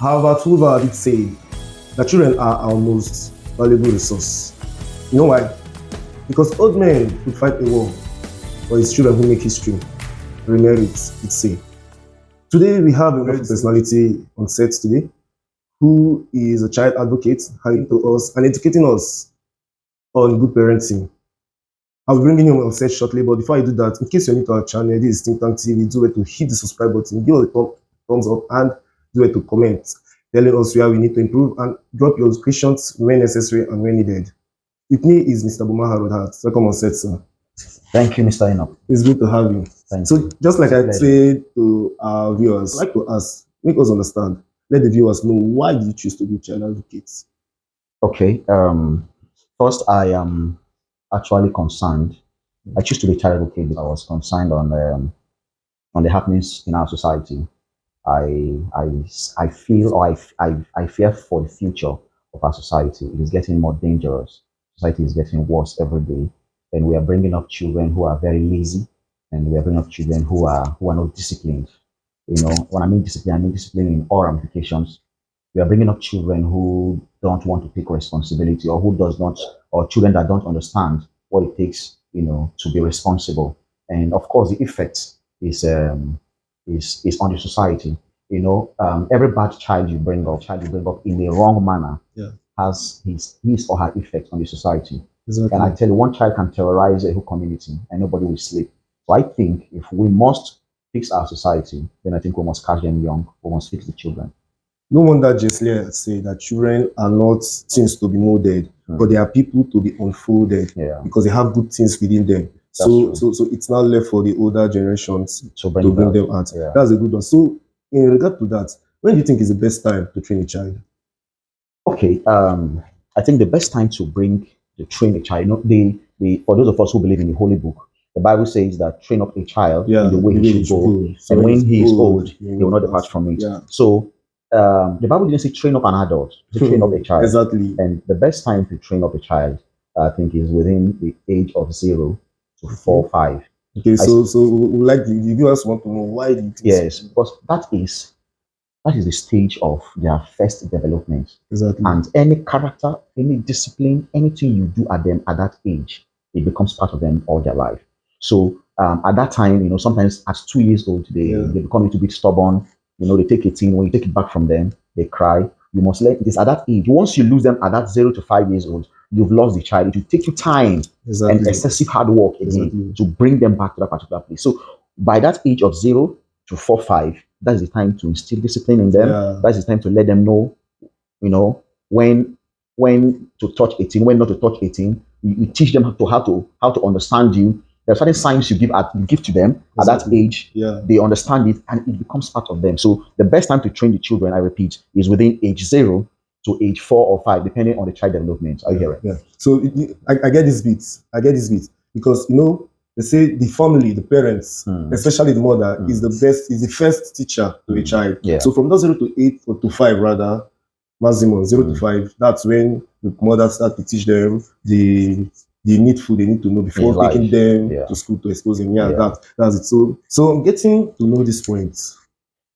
However, Hoover did say that children are our most valuable resource. You know why? Because old men could fight a war, but it's children who make history. Remember it say. Today we have a wonderful personality on set today who is a child advocate, to us and educating us on good parenting. I'll be bringing you on set shortly, but before I do that, in case you're new to our channel, this is Think Tank TV, do it to hit the subscribe button, give us a thumbs up, and do it to comment, telling us where we need to improve, and drop your questions when necessary and when needed. With me is Mr. Boma Harold Hart. Welcome on set, sir. Thank you, Mr. Enoch. It's good to have you. Thank So, you. just like I said to our viewers, I'd like to ask, make us understand, let the viewers know why did you choose to be a child advocate? Okay. First, I am actually concerned. I choose to be child advocate because I was concerned on the happenings in our society. I feel or I fear for the future of our society. It is getting more dangerous. Society is getting worse every day, and we are bringing up children who are very lazy, and we are bringing up children who are not disciplined. You know, when I mean discipline in all ramifications. We are bringing up children who don't want to take responsibility, or who does not, or children that don't understand what it takes, to be responsible. And of course, the effect is on the society. Every bad child you bring up in a wrong manner, Yeah. has his or her effect on the society. Exactly. And I tell you, one child can terrorize a whole community, and nobody will sleep. So I think if we must fix our society, then I think we must catch them young. We must fix the children. No wonder Jesler say that children are not things to be molded, but they are people to be unfolded, because they have good things within them. So it's not left for the older generations to bring them out. Yeah. That's a good one. So in regard to that, when do you think is the best time to train a child? Okay, I think the best time to train a child, for those of us who believe in the Holy Book, the Bible says that train up a child in the way he should go, and when he is old, he will not depart from it. Yeah. So the Bible didn't say train up an adult, to train up a child. Exactly. And the best time to train up a child, I think, is within the age of 0 to 4, 5. Okay, so like the viewers want to know why do you think yes, because that is the stage of their first development. Exactly. And any character, any discipline, anything you do at them at that age, it becomes part of them all their life. So at that time, sometimes at 2 years old, they become a little bit stubborn. They take a thing. When you take it back from them, they cry. You must let this at that age. Once you lose them at that 0 to 5 years old, you've lost the child. It will take you time and excessive hard work again to bring them back to that particular place. So by that age of 0 to 4, 5, that's the time to instill discipline in them. Yeah. That's the time to let them know, when to touch 18, when not to touch 18. You teach them how to understand you. There are certain signs you give to them at that age. Yeah. They understand it, and it becomes part of them. So the best time to train the children, I repeat, is within age 0 to age 4 or 5, depending on the child development. Are you hearing? Yeah. So I get this bit. Because they say the family, the parents, especially the mother, is the first teacher to a child. Yeah. So from that 0 to 8 or to 5 rather, maximum 0 to 5, that's when the mother start to teach them the needful they need to know before taking them to school to expose them. That's it. So I'm getting to know this point.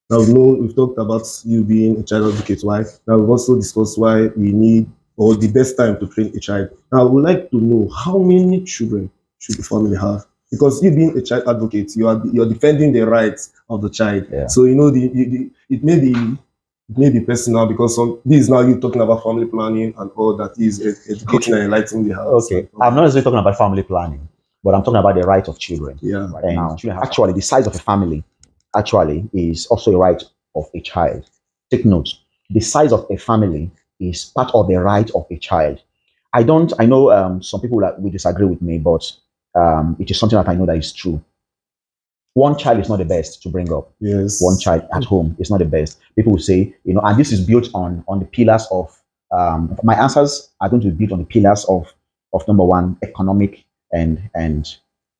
Now we've talked about you being a child advocate. Why? Now we've also discussed why we need, or the best time to train a child. Now I would like to know, how many children should the family have? Because you being a child advocate, you're defending the rights of the child. Yeah. So it may be personal, because this is now you talking about family planning and all that is educating and enlightening the house. Okay, I'm not necessarily talking about family planning, but I'm talking about the right of children. Yeah. Right now, actually, the size of a family actually is also a right of a child. Take note, the size of a family is part of the right of a child. I know some people will disagree with me, but it is something that I know that is true. One child is not the best to bring up. Yes. One child at home is not the best. People will say, and this is built on the pillars of, my answers are going to be built on the pillars of number one, economic and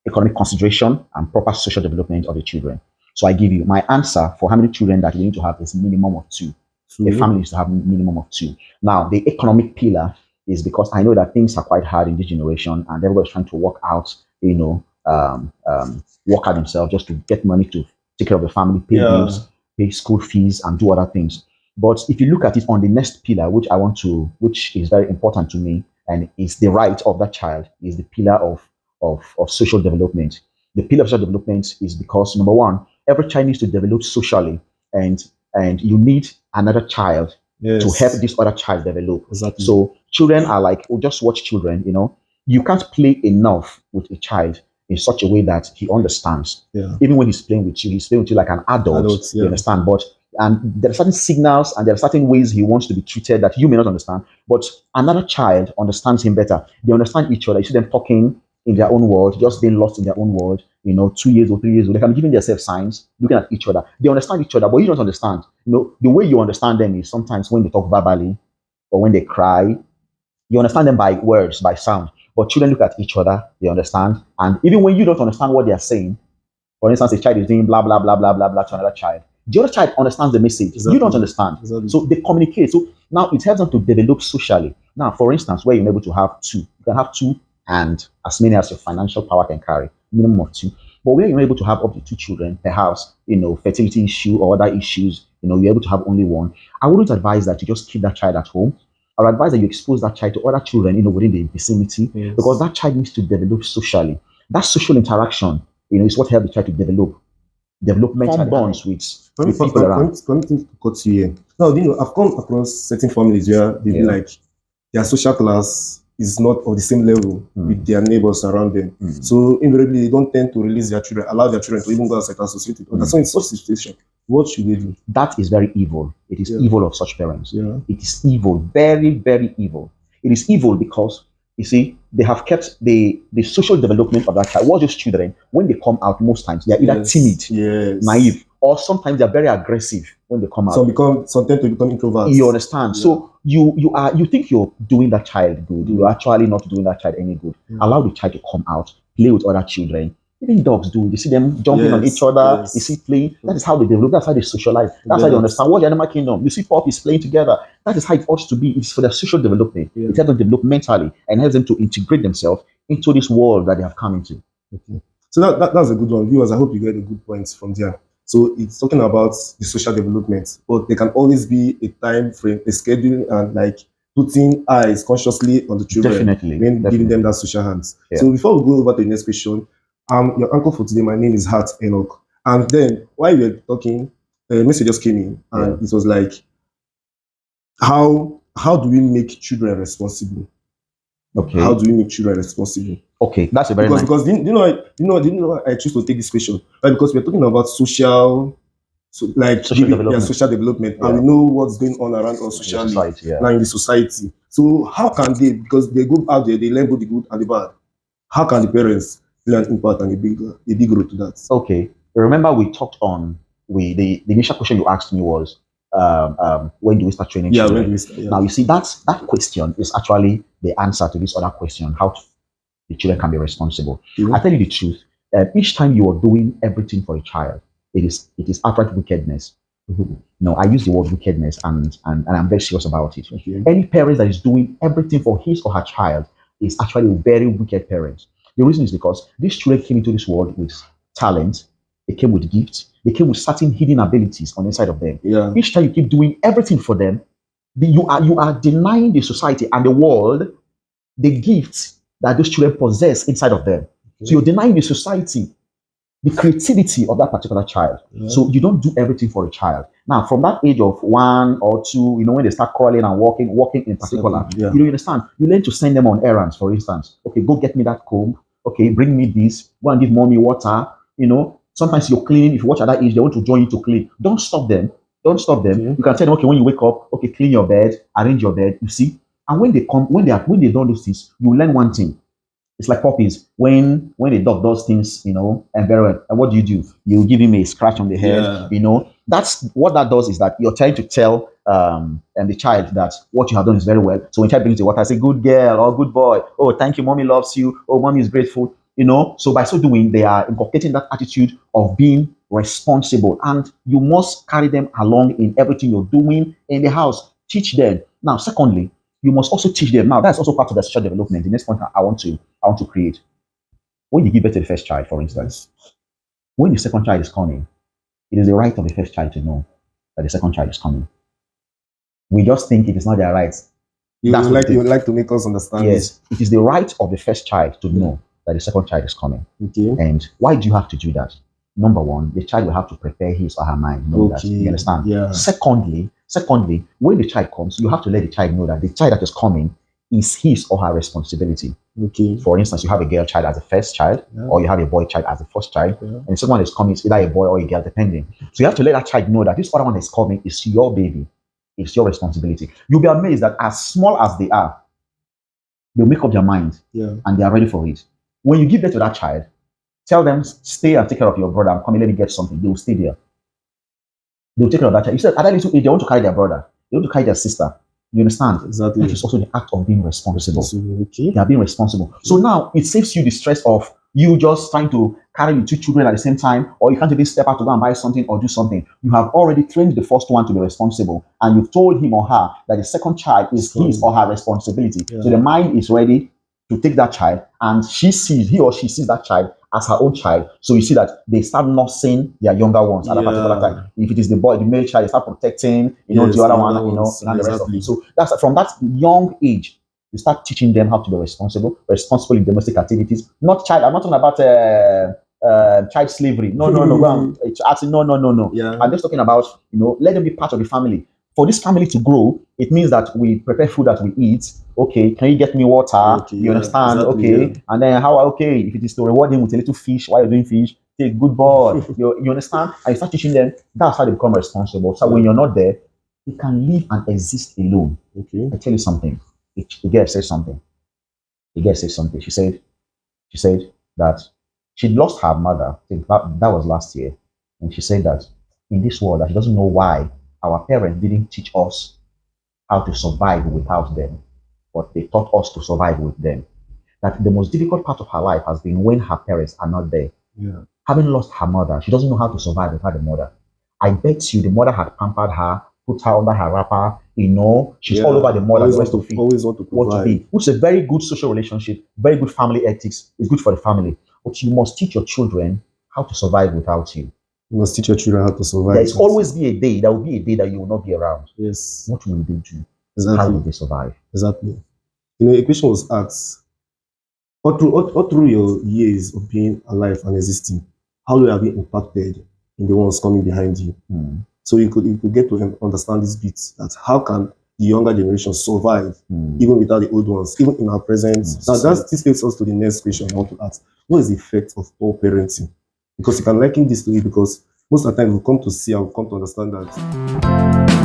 economic consideration and proper social development of the children. So I give you my answer for how many children that we need to have is minimum of 2. A family needs to have minimum of 2. Now, the economic pillar is because I know that things are quite hard in this generation, and everybody's trying to work out, work out themselves just to get money to take care of the family, pay bills, pay school fees, and do other things. But if you look at it on the next pillar, which is very important to me, and is the right of that child, is the pillar of social development. The pillar of social development is because number one, every child needs to develop socially, and you need another child to help Yes. this other child develop. Exactly. So children are like, oh, just watch children, you can't play enough with a child in such a way that he understands. Yeah. Even when he's playing with you like an adult, Adults, you yeah. understand. But and there are certain signals and there are certain ways he wants to be treated that you may not understand. But another child understands him better. They understand each other. You see them talking in their own world, just being lost in their own world, 2 years or 3 years old. They can be giving themselves signs, looking at each other. They understand each other, but you don't understand. The way you understand them is sometimes when they talk verbally or when they cry. You understand them by words, by sound. But children look at each other, they understand. And even when you don't understand what they are saying, for instance, a child is doing blah, blah, blah, blah, blah, blah to another child. The other child understands the message. Exactly. You don't understand. Exactly. So they communicate. So now it helps them to develop socially. Now, for instance, where you're able to have two, you can have two and as many as your financial power can carry, minimum of two. But where you're able to have up to two children per house, fertility issue or other issues, you're able to have only one. I wouldn't advise that you just keep that child at home. I would advise that you expose that child to other children, within the vicinity, Yes. because that child needs to develop socially. That social interaction, is what helps the child to develop mental bonds with people around. Permit me to cut you here. Now, I've come across certain families where they be like their social class is not of the same level with their neighbors around them. So invariably, they don't tend to release their children, allow their children to even go outside and associate with others. So in such situation, what should they do? That is very evil. It is evil of such parents. Yeah. It is evil, very, very evil. It is evil because, you see, they have kept the social development of that child. What those children, when they come out, most times they are either timid, naive, or sometimes they are very aggressive when they come out. Some tend to become introverts. You understand? Yeah. So you think you're doing that child good. You're actually not doing that child any good. Allow the child to come out, play with other children. Even dogs do. You see them jumping on each other. You see playing. That is how they develop. That's how they socialize. That's how they understand what the animal kingdom. You see puppies playing together. That is how it ought to be. It's for their social development. It helps them develop mentally and helps them to integrate themselves into this world that they have come into. Okay. So that's a good one. Viewers, I hope you get a good point from there. So it's talking about the social development, but there can always be a time frame, a schedule, and like putting eyes consciously on the children when giving them that social hands. Yeah. So before we go over to the next question, your uncle for today, my name is Hart Enoch. And then while we were talking, a message just came in, and it was like, how do we make children responsible? Okay. How do we make children responsible? Okay, that's a very because do you know I choose to take this question? Right, because we're talking about social development, and we know what's going on around us socially now in the society. So how can they, because they go out there, they learn both the good and the bad, how can the parents play an impact and a big role to that? Okay, remember we talked on the initial question you asked me was when do we start training children? When do we start, Now you see that question is actually the answer to this other question: how the children can be responsible. I tell you the truth. Each time you are doing everything for a child, it is outright wickedness. No, I use the word wickedness, and I'm very serious about it. Okay. Any parent that is doing everything for his or her child is actually a very wicked parent. The reason is because these children came into this world with talent, they came with gifts, they came with certain hidden abilities on the inside of them. Yeah. Each time you keep doing everything for them, you are denying the society and the world the gifts that those children possess inside of them. Okay. So you're denying the society the creativity of that particular child. Yeah. So you don't do everything for a child. Now, from that age of 1 or 2, when they start crawling and walking in particular, you understand, you learn to send them on errands, for instance. Okay, go get me that comb. Okay, bring me this. Go and give mommy water. Sometimes you're cleaning. If you watch at that age, they want to join you to clean. Don't stop them. Don't stop them. Okay. You can tell them, okay, when you wake up, okay, clean your bed, arrange your bed, you see. And when they don't do this, you learn one thing. It's like puppies. When a dog does things, and very well, and what do? You give him a scratch on the head. Yeah. That's what that does is that you're trying to tell the child that what you have done is very well. So when child brings the water, I say, good girl or good boy. Oh, thank you, mommy loves you. Oh, mommy is grateful. So by so doing, they are inculcating that attitude of being responsible, and you must carry them along in everything you're doing in the house. Teach them. Now, secondly, you must also teach them. Now, that's also part of the social development. The next point I want to create. When you give birth to the first child, for instance, when the second child is coming, it is the right of the first child to know that the second child is coming. We just think it is not their right. You That's would what like, you would like to make us understand Yes, it is the right of the first child to know that the second child is coming. this. Okay. And why do you have to do that? Number one, the child will have to prepare his or her mind, know that. You understand? Yeah. Secondly, when the child comes, you have to let the child know that the child that is coming is his or her responsibility. Okay. For instance, you have a girl child as the first child, Yeah. or you have a boy child as the first child, Yeah. and the second one is coming is either a boy or a girl, depending. So you have to let that child know that this other one is coming is your baby, it's your responsibility. You'll be amazed that as small as they are, they'll make up their mind Yeah. and they are ready for it. When you give birth to that child, tell them, stay and take care of your brother. I'm coming, let me get something. They will stay there. They will take care of that child. You said at that little age, they want to carry their brother, they want to carry their sister. You understand? Exactly. That is also the act of being responsible. Okay. They are being responsible. So now it saves you the stress of you just trying to carry the two children at the same time, or you can't even step out to go and buy something or do something. You have already trained the first one to be responsible, and you've told him or her that the second child is his or her responsibility. Yeah. So the mind is ready to take that child, and he or she sees that child as her own child. So you see that they start nursing their younger ones at that particular time. If it is the boy, the male child, they start protecting, the other one, and the rest of it. So that's from that young age, you start teaching them how to be responsible in domestic activities. Not child. I'm not talking about child slavery. No. No. Yeah. I'm just talking about let them be part of the family. For this family to grow, it means that we prepare food that we eat. Okay, can you get me water? Okay, You understand? exactly, Okay, yeah. and then if it is to reward him with a little fish while you're doing fish, take good boy. you understand? And you start teaching them. That's how they become responsible. So when you're not there, they can live and exist alone. Okay. I tell you something. The girl said something. She said that she lost her mother. I think that was last year. And she said that in this world, that she doesn't know why our parents didn't teach us how to survive without them, but they taught us to survive with them. That the most difficult part of her life has been when her parents are not there. Yeah. Having lost her mother, she doesn't know how to survive without the mother. I bet you the mother had pampered her, put her under her wrapper, she's all over the mother, the rest of it. Always want to provide. Which is a very good social relationship, very good family ethics. It's good for the family. But you must teach your children how to survive without you. You must teach your children how to survive. There will always be a day. There will be a day that you will not be around. Yes. What will they do? Exactly. How will they survive? Exactly. A question was asked. All through your years of being alive and existing, how will you have been impacted in the ones coming behind you? So you could get to understand this bit, that how can the younger generation survive even without the old ones, even in our present. Now this takes us to the next question I want to ask. What is the effect of poor parenting? Because you can liken this to it, because most of the time we'll come to see and we'll come to understand that